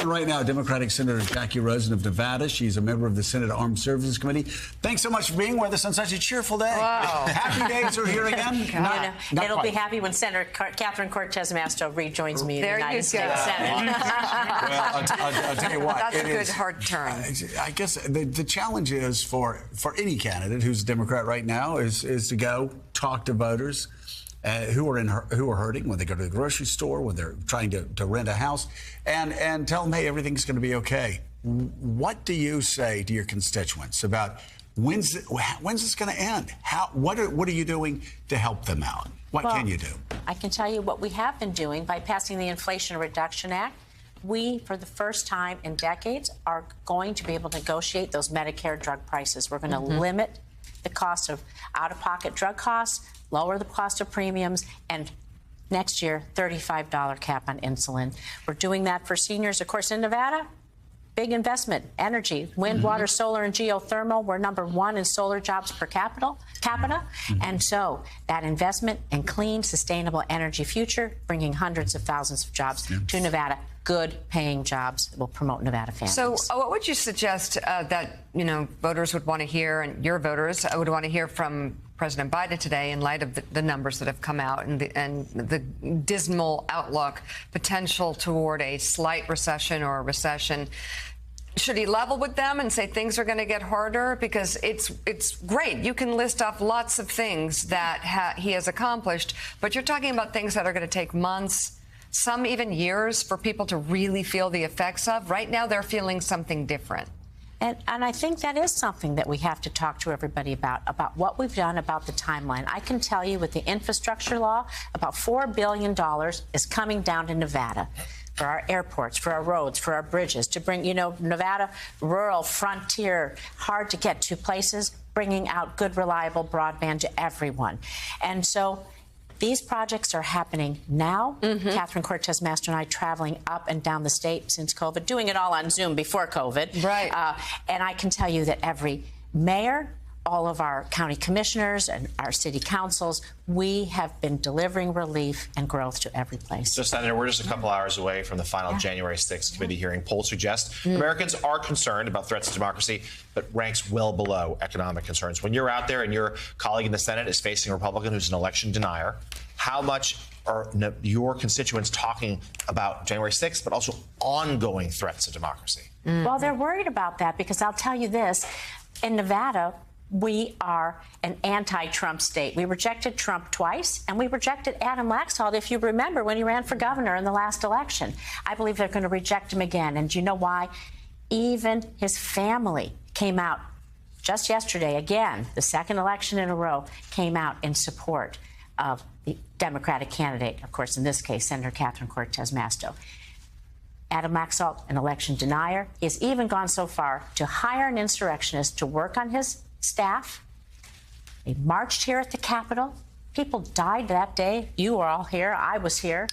joining right now, Democratic Senator Jackie Rosen of Nevada. She's a member of the Senate Armed Services Committee. Thanks so much for being with us on such a cheerful day. Wow. Happy days are here again. It'll be happy when Senator Catherine Cortez Masto rejoins me in the United States Senate. Well, I'll tell you what. That's a good hard turn. I guess the challenge is for any candidate who's a Democrat right now is to go talk to voters who are hurting when they go to the grocery store, when they're trying to rent a house, and tell them, hey, everything's going to be okay. What do you say to your constituents about when's this going to end? What are you doing to help them out? What can you do? I can tell you what we have been doing by passing the Inflation Reduction Act. We, for the first time in decades, are going to be able to negotiate those Medicare drug prices. We're going to limit the cost of out-of-pocket drug costs, lower the cost of premiums, and next year, $35 cap on insulin. We're doing that for seniors. Of course, in Nevada, big investment, energy, wind, water, solar, and geothermal. We're #1 in solar jobs per capita. And so that investment in clean, sustainable energy future, bringing hundreds of thousands of jobs to Nevada, good paying jobs that will promote Nevada families. So what would you suggest that, voters would want to hear, and your voters would want to hear from President Biden today in light of the numbers that have come out and the dismal outlook, potential toward a slight recession or a recession? Should he level with them and say things are going to get harder? Because it's great. You can list off lots of things that he has accomplished, but you're talking about things that are going to take months, some even years for people to really feel the effects of. Right now, they're feeling something different. And I think that is something that we have to talk to everybody about what we've done, about the timeline. I can tell you with the infrastructure law, about $4 billion is coming down to Nevada for our airports, for our roads, for our bridges, to bring, Nevada, rural, frontier, hard to get to places, bringing out good, reliable broadband to everyone. And so these projects are happening now. Catherine Cortez Masto and I traveling up and down the state since COVID, doing it all on Zoom before COVID. Right. And I can tell you that every mayor, all of our county commissioners and our city councils, we have been delivering relief and growth to every place. So, Senator, we're just a couple hours away from the final January 6th committee hearing. Polls suggest Americans are concerned about threats to democracy, but ranks well below economic concerns. When you're out there and your colleague in the Senate is facing a Republican who's an election denier, how much are your constituents talking about January 6th, but also ongoing threats to democracy? Well, they're worried about that because I'll tell you this, in Nevada, we are an anti-Trump state. We rejected Trump twice, and we rejected Adam Laxalt, if you remember, when he ran for governor in the last election. I believe they're going to reject him again. And do you know why? Even his family came out just yesterday, again, the second election in a row, came out in support of the Democratic candidate, of course, in this case, Senator Catherine Cortez Masto. Adam Laxalt, an election denier, has even gone so far to hire an insurrectionist to work on his staff. They marched here at the Capitol. People died that day. You were all here. I was here.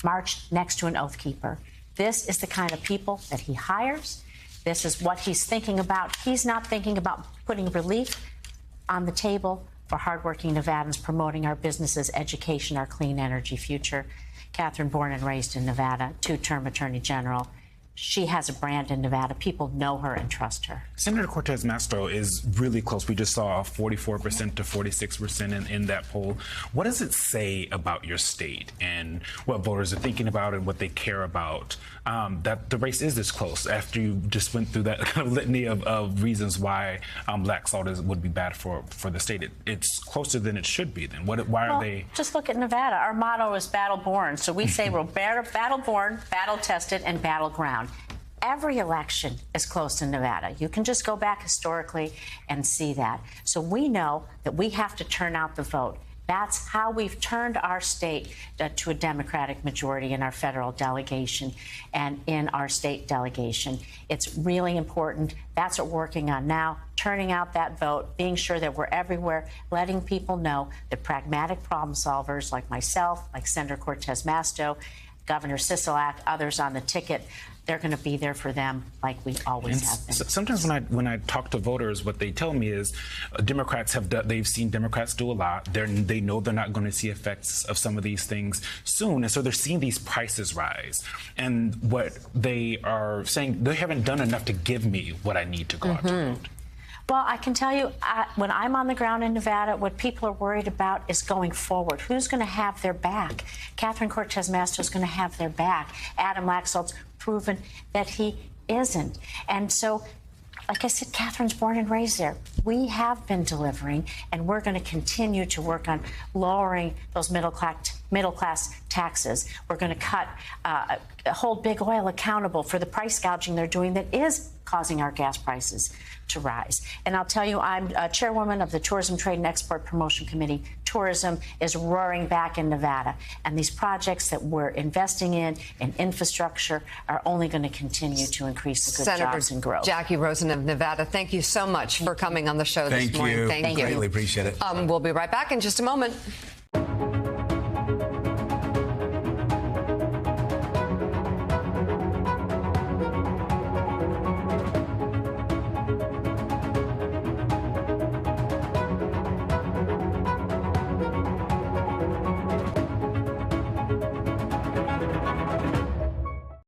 Marched next to an oath keeper. This is the kind of people that he hires. This is what he's thinking about. He's not thinking about putting relief on the table for hardworking Nevadans, promoting our businesses, education, our clean energy future. Catherine, born and raised in Nevada, two-term attorney general. She has a brand in Nevada. People know her and trust her. Senator Cortez Masto is really close. We just saw 44% to 46% in that poll. What does it say about your state and what voters are thinking about and what they care about, that the race is this close after you just went through that kind of litany of reasons why Laxalt would be bad for the state? It's closer than it should be then. Why are they? Just look at Nevada. Our motto is battle born. So we say we're battle born, battle tested, and battleground. Every election is close in Nevada. You can just go back historically and see that. So we know that we have to turn out the vote. That's how we've turned our state to a Democratic majority in our federal delegation and in our state delegation. It's really important. That's what we're working on now, turning out that vote, being sure that we're everywhere, letting people know that pragmatic problem solvers like myself, like Senator Cortez Masto, Governor Sisolak, others on the ticket. They're going to be there for them like we always have been. Sometimes when I talk to voters, what they tell me is they've seen Democrats do a lot. They know they're not going to see effects of some of these things soon, and so they're seeing these prices rise. And what they are saying, they haven't done enough to give me what I need to go out to vote. Well, I can tell you, when I'm on the ground in Nevada, what people are worried about is going forward. Who's going to have their back? Catherine Cortez Masto is going to have their back. Adam Laxalt's proven that he isn't. And so, like I said, Catherine's born and raised there. We have been delivering, and we're going to continue to work on lowering those middle class taxes. We're going to hold big oil accountable for the price gouging they're doing that is causing our gas prices to rise. And I'll tell you, I'm chairwoman of the Tourism Trade and Export Promotion Committee. Tourism is roaring back in Nevada, and these projects that we're investing in infrastructure are only going to continue to increase the good jobs and growth. Jackie Rosen of Nevada, thank you so much for coming on the show this morning. Thank you. Greatly appreciate it. We'll be right back in just a moment.